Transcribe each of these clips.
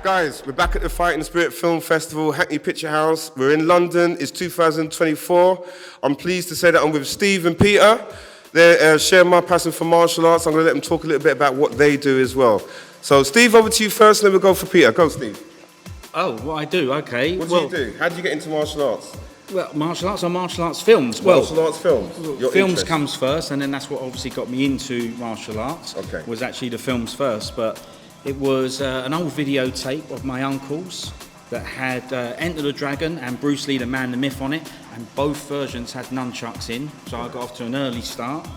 guys, we're back at the Fight and Spirit Film Festival, Hackney Picturehouse. We're in London. It's 2024. I'm pleased to say that I'm with Steve and Peter. They share my passion for martial arts. I'm going to let them talk a little bit about what they do as well. So, Steve, over to you first, and then we'll go for Peter. Go, Steve. Oh, what I do, okay. What do you do? How did you get into martial arts? Well, martial arts or martial arts films? Martial arts films. Films comes first, and then that's what obviously got me into martial arts. Okay. Was actually the films first, but it was an old videotape of my uncle's that had Enter the Dragon and Bruce Lee, the Man, the Myth on it, and both versions had nunchucks in, so I got off to an early start.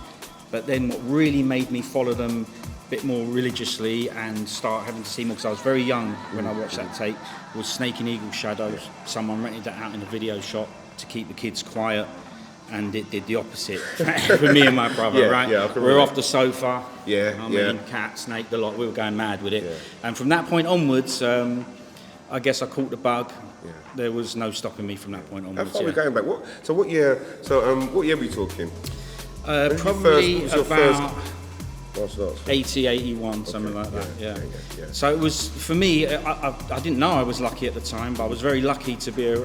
But then what really made me follow them a bit more religiously and start having to see more, because I was very young when I watched that tape, was Snake and Eagle Shadows. Someone rented that out in a video shop to keep the kids quiet, and it did the opposite for me and my brother, right? Yeah, we're off the sofa, mean, cat, snake, the lot, we were going mad with it. Yeah. And from that point onwards, I guess I caught the bug. Yeah. There was no stopping me from that point onwards. How far are we going back? What year are we talking? Probably about martial arts 80, 81, something like that, yeah. So it was, for me, I didn't know I was lucky at the time, but I was very lucky to be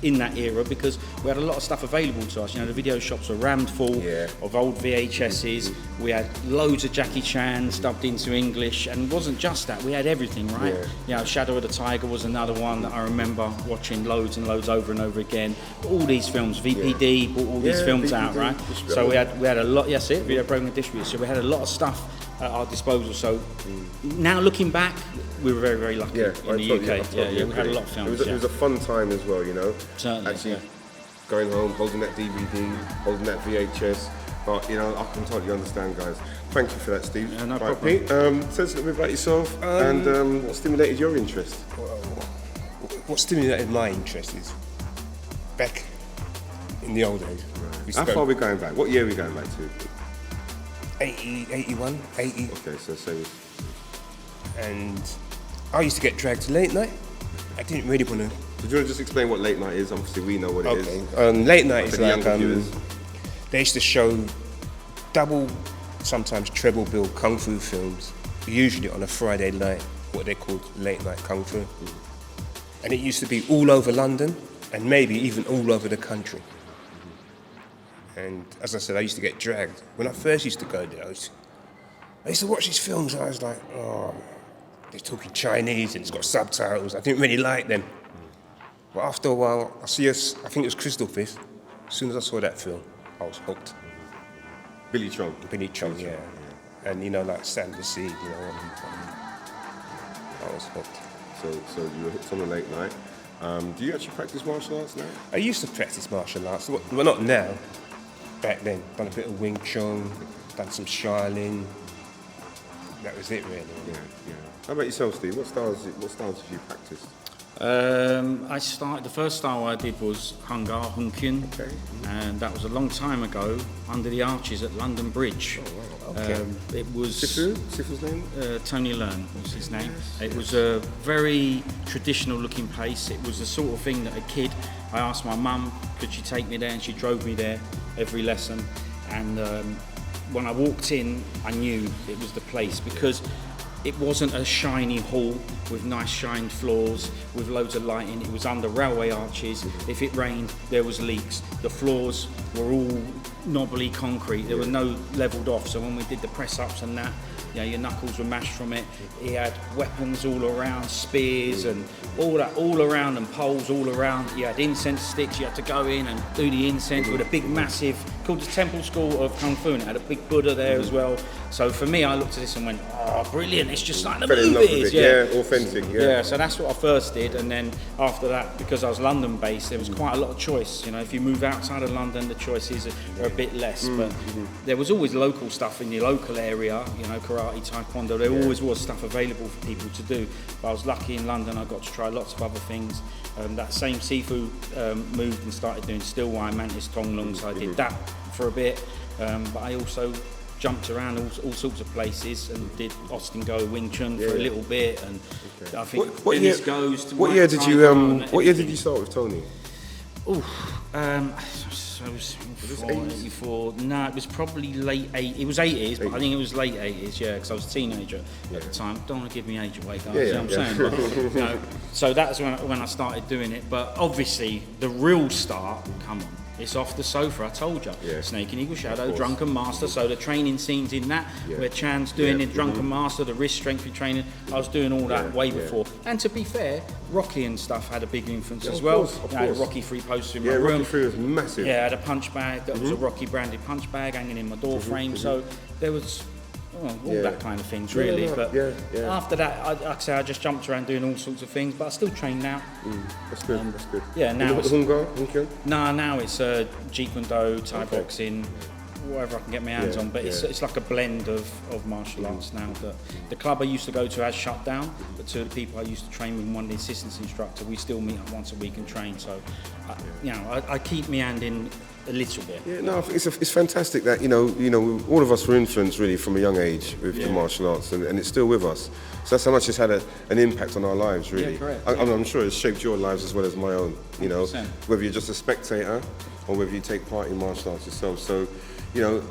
in that era, because we had a lot of stuff available to us. You know, the video shops were rammed full of old VHSs. We had loads of Jackie Chan dubbed into English, and it wasn't just that, we had everything, right? You know, Shadow of the Tiger was another one that I remember watching loads and loads over and over again. All these films, VPD brought all these films out, right? So we had a lot, yes, Video Program Distributor, so we had a lot of stuff at our disposal. So now looking back, we were very, very lucky in the UK. We had a lot of films. It was a fun time as well, you know. Certainly, actually going home, holding that DVD, holding that VHS. But you know, I can totally understand, guys. Thank you for that, Steve. No problem. Pete, tell us a little bit about yourself and what stimulated your interest. What stimulated my interest is back in the old days. How far are we going back? What year are we going back to? 80, 81, 80. Okay, so say. And I used to get dragged late night. I didn't really want to. So do you want to just explain what late night is? Obviously, we know what it is. Late night is like viewers. They used to show double, sometimes treble bill kung fu films, usually on a Friday night, what they called late night kung fu. And it used to be all over London, and maybe even all over the country. And as I said, I used to get dragged. When I first used to go there, I used to watch these films, and I was like, oh, they're talking Chinese and it's got subtitles. I didn't really like them. But after a while, I think it was Crystal Fist. As soon as I saw that film, I was hooked. Billy Chong, yeah. And you know, like Sand Seed, you know, I was hooked. So you were hooked on the late night. Do you actually practice martial arts now? I used to practice martial arts, well, not now. Back then, done a bit of Wing Chun, done some Shaolin. That was it, really. Yeah. How about yourself, Steve? What styles have you practiced? The first style I did was Hung Kyun, and that was a long time ago, under the arches at London Bridge. Oh, wow. Okay. It was Sifu's name? Tony Learn was his name. It was a very traditional looking place. It was the sort of thing that a kid, I asked my mum, could she take me there, and she drove me there every lesson. And when I walked in, I knew it was the place, because it wasn't a shiny hall with nice shined floors with loads of lighting. It was under railway arches. If it rained, there was leaks. The floors were all knobbly concrete. There were no levelled off. So when we did the press ups and that, you know, your knuckles were mashed from it. He had weapons all around, spears and all that all around, and poles all around. You had incense sticks. You had to go in and do the incense with a big, massive, called the Temple School of Kung Fu, and it had a big Buddha there as well. So for me, I looked at this and went, oh, brilliant, it's just like the movies. Authentic. Yeah, so that's what I first did, and then after that, because I was London based, there was quite a lot of choice. You know, if you move outside of London, the choices are a bit less, but there was always local stuff in your local area, you know, karate, taekwondo, there always was stuff available for people to do. But I was lucky in London, I got to try lots of other things. That same Sifu moved and started doing still wire, mantis, tonglung, so I did that for a bit, but I also jumped around all sorts of places and did Austin Go Wing Chun for a little bit, and I think what year did you start with Tony? So it was 84. No, it was probably late 80s. It was 80s, but I think it was late 80s, yeah, because I was a teenager at the time. Don't want to give me age away, guys, you know what I'm saying? But, you know, so that's when I started doing it. But obviously, the real start, come on, it's Off the Sofa, I told you. Yeah. Snake and Eagle Shadow, Drunken Master, so the training scenes in that, where Jaan's doing the Drunken Master, the wrist strength training, I was doing all that way before. And to be fair, Rocky and stuff had a big influence as well. Of You know, course. the Rocky 3 poster in my Yeah, room. Rocky 3 was massive. Yeah, I had a punch bag that was a Rocky branded punch bag hanging in my door frame, so there was all that kind of things really. But after that, like I say, I just jumped around doing all sorts of things, but I still train now. That's good, that's good. Yeah, now it's, Hunga? now it's Jeet Kune Do, Thai boxing, whatever I can get my hands on, but it's like a blend of martial arts now. The club I used to go to has shut down, but two of the people I used to train with, one of the assistants instructor, we still meet up once a week and train, so I keep my hand in a little bit. Yeah, no, I think it's fantastic that, you know, all of us were influenced really from a young age with the martial arts, and it's still with us. So that's how much it's had an impact on our lives, really. Yeah, correct. I'm sure it's shaped your lives as well as my own, you know, 100%. whether you're just a spectator or whether you take part in martial arts yourself. So, you know,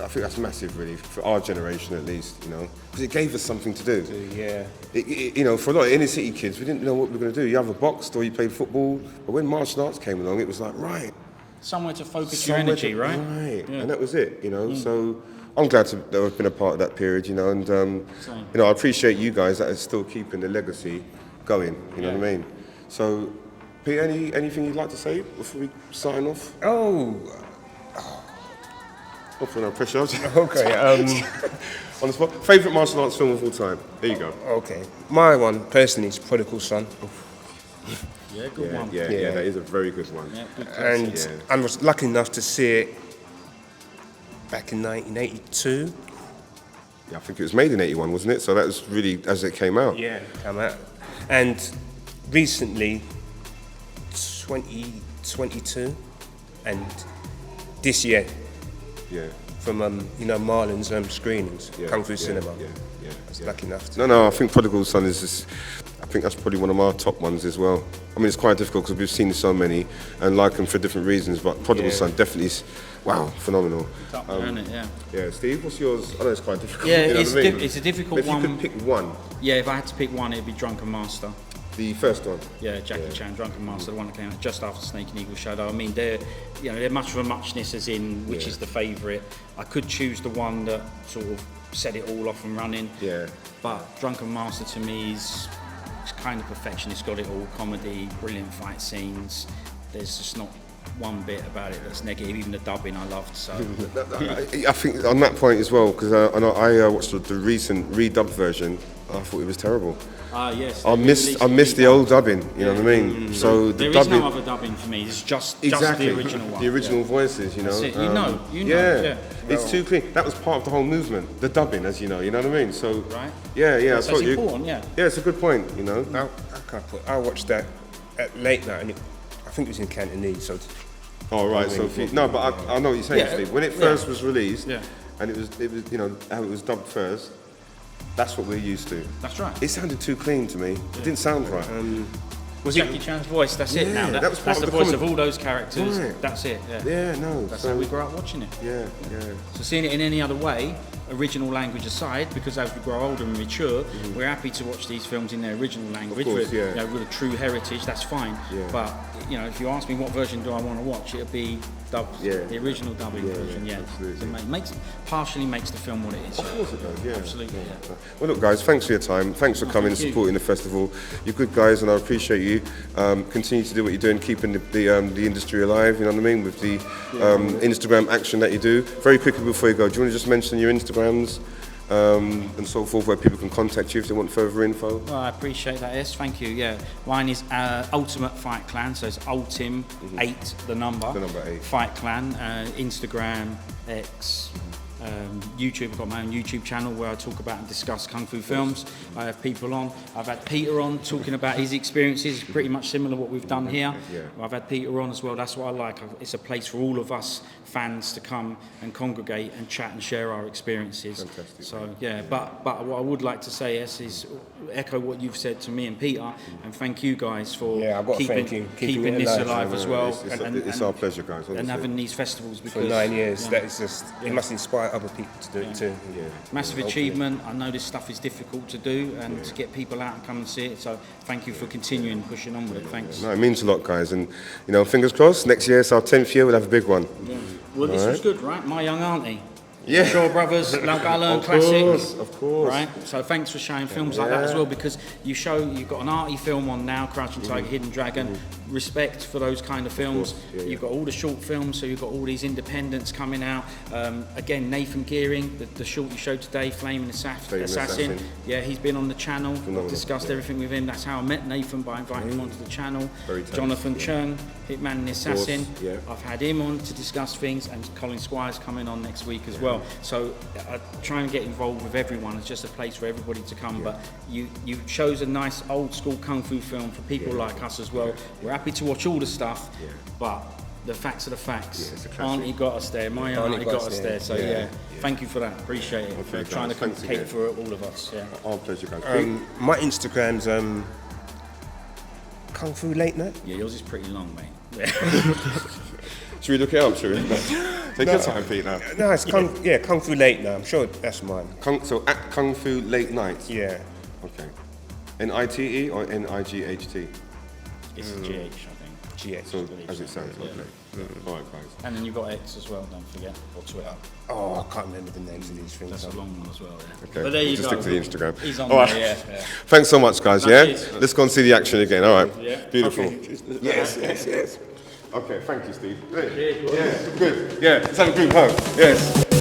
I think that's massive, really, for our generation at least, you know, because it gave us something to do. Yeah. You know, for a lot of inner city kids, we didn't know what we were going to do. You either boxed or you played football, but when martial arts came along, it was like, right. Somewhere to focus your energy, right? Right, and that was it, you know. So I'm glad to have been a part of that period, you know, and you know, I appreciate you guys that are still keeping the legacy going. You know what I mean? So, Pete, anything you'd like to say before we sign off? Not putting no pressure. Okay. On the spot. Favorite martial arts film of all time? There you go. Okay. My one personally is Prodigal Son. Yeah, good one. Yeah, that is a very good one. Yeah, good And I was lucky enough to see it back in 1982. Yeah, I think it was made in '81, wasn't it? So that was really as it came out. Yeah, come out. And recently, 2022, and this year, from Marlon's screenings, Kung Fu Cinema. I was lucky enough to. No, I think Prodigal Son is just, I think that's probably one of my top ones as well. I mean, it's quite difficult because we've seen so many and like them for different reasons, but Prodigal Son definitely is, wow, phenomenal. Top there, isn't it? Yeah, Steve, what's yours? I know it's quite difficult. Yeah, you know it's, what I mean? it's a difficult But if one. you could pick one, Yeah, if I had to pick one, it'd be Drunken Master. the first one. Yeah, Jackie Chan, Drunken Master, the one that came out just after Snake and Eagle Shadow. I mean, they're much of a muchness as in which is the favourite. I could choose the one that sort of set it all off and running. Yeah. But Drunken Master to me is kind of perfection. It's got it all: comedy, brilliant fight scenes. There's just not one bit about it that's negative. Even the dubbing I loved. So I think on that point as well, because I watched the recent redubbed version. I thought it was terrible. yes. I missed the old dubbing. You know what I mean? So the there dubbing. is no other dubbing for me. It's just the original one. The original voices, you know. That's it. You know. Yeah. It's too clean. That was part of the whole movement, the dubbing, as you know. You know what I mean? So. Right. Yeah. That's important. Yeah. Yeah, it's a good point. You know. I watched that at late night, and I think it was in Cantonese. So. Oh right. So but I know what you're saying, Steve. When it first was released, and it was how it was dubbed first. That's what we're used to. That's right. It sounded too clean to me. It didn't sound right. Was Jackie Chan's voice? That's it now. that was part that's of the the voice comment. of all those characters. Right. That's it. Yeah. Yeah, no. That's how we grew up watching it. Yeah. So seeing it in any other way, original language aside, because as we grow older and mature, we're happy to watch these films in their original language, course, with a true heritage. That's fine. Yeah. But if you ask me what version do I want to watch, it'll be dubbed, the original dubbing version. Yeah, absolutely. So partially makes the film what it is. Of course it does. Yeah, absolutely. Yeah. Well, look, guys, thanks for your time. Thanks for coming and supporting the festival. You're good guys, and I appreciate you. Continue to do what you're doing, keeping the industry alive. You know what I mean, with the Instagram action that you do. Very quickly before you go, do you want to just mention your Instagrams? And so forth, where people can contact you if they want further info. Well, I appreciate that, yes, thank you. Yeah, mine is Ultim8 Fight Clan, so it's Ultim8, the number 8 Fight Clan, Instagram, X, YouTube. I've got my own YouTube channel where I talk about and discuss Kung Fu films. I have people on. I've had Peter on talking about his experiences, pretty much similar to what we've done here. I've had Peter on as well. That's what I like. It's a place for all of us fans to come and congregate and chat and share our experiences. Fantastic. So but what I would like to say is echo what you've said to me and Peter, and thank you guys for I've got to thank you. keeping this alive as well. It's our pleasure, guys. Honestly. And having these festivals because For 9 years, that is just, it must inspire other people to do it too. Massive achievement. I know this stuff is difficult to do and to get people out and come and see it. So thank you for continuing pushing on with it. Thanks. No, it means a lot, guys. And, you know, fingers crossed, next year, it's our 10th year, we'll have a big one. Well, this was good, right? My Young Auntie. Yeah. Shaw Brothers, Love Allen, Of classic. course, of course. Right? So thanks for showing films like that as well, because you've got an arty film on now, Crouching Tiger, Hidden Dragon. Respect for those kind of films. You've got all the short films, so you've got all these independents coming out. Again, Nathan Gearing, the short you showed today, Flaming Assassin. Yeah, he's been on the channel. I've discussed everything with him. That's how I met Nathan, by inviting him onto the channel. Jonathan Chung, Hitman and the Assassin. I've had him on to discuss things, and Colin Squire's coming on next week as well. So I try and get involved with everyone. It's just a place for everybody to come. But you chose a nice old school kung fu film for people like us as well. We're happy to watch all the stuff, but the facts are the facts. Auntie got us there. My auntie got us there. So thank you for that. Appreciate it. For trying to cater for all of us. Yeah. Our pleasure, guys. My Instagram's Kung Fu Late Night. Yeah, yours is pretty long, mate. Should we look it up, should we? Take your time, Peter. No, it's Kung Fu Late Night. I'm sure that's mine. So at Kung Fu Late Night. Yeah. Okay. N-I-T-E or N-I-G-H-T? It's GH, I think. GH. So as it sounds, okay. All right, guys. And then you've got X as well, don't forget, or Twitter. Oh, I can't remember the names of these things. That's a long one as well, yeah. Okay, But there you just go. stick to the Instagram. He's on All right. there, yeah. Thanks so much, guys, No, yeah? cheers. Let's go and see the action again, all right? Yeah. Beautiful. Okay. Yes. Okay, thank you, Steve. Good. Yeah, good. Yeah, let's have a group hug. Yes.